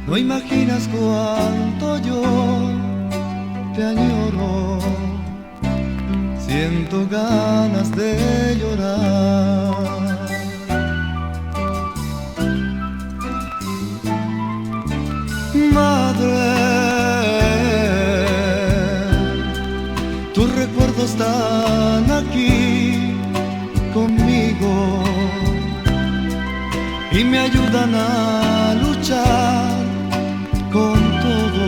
No imaginas cuánto yo te añoro, siento ganas de llorar. Madre, tus recuerdos están aquí conmigo y me ayudan a luchar con todo.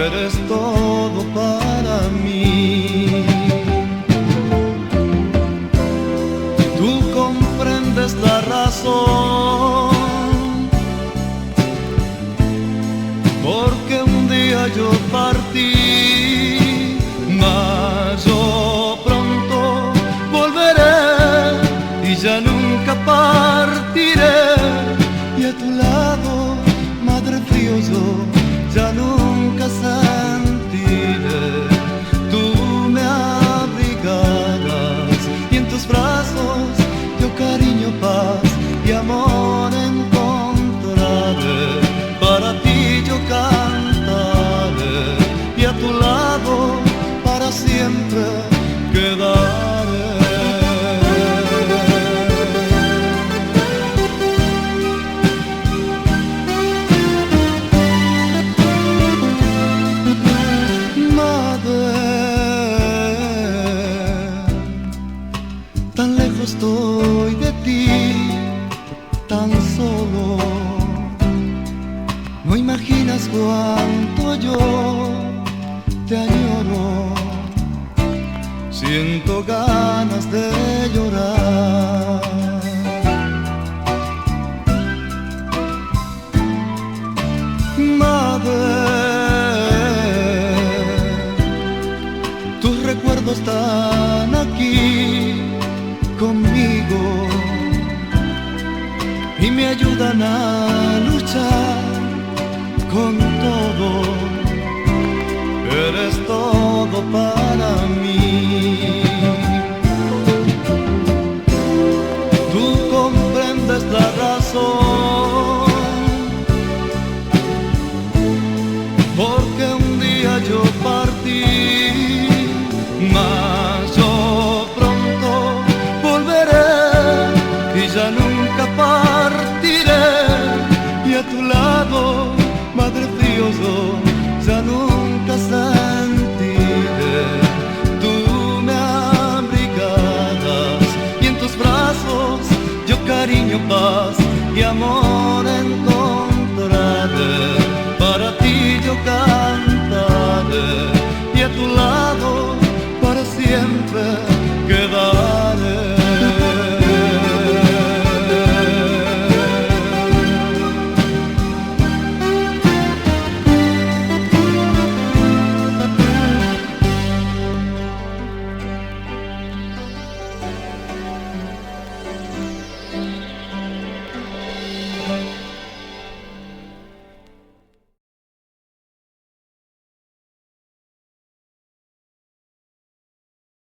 Eres todo para mí. Tú comprendes la razón porque un día yo partí, mas yo pronto volveré y ya nunca partiré. Y a tu lado, madre, frío yo ya nunca sentiré. Tú me abrigarás y en tus brazos yo cariño, paz y amor encontraré. Para ti yo cantaré y a tu lado para siempre quedaré. Tan lejos estoy de ti, tan solo. No imaginas cuánto yo te añoro, siento ganas de llorar. Madre, tus recuerdos están aquí conmigo y me ayudan a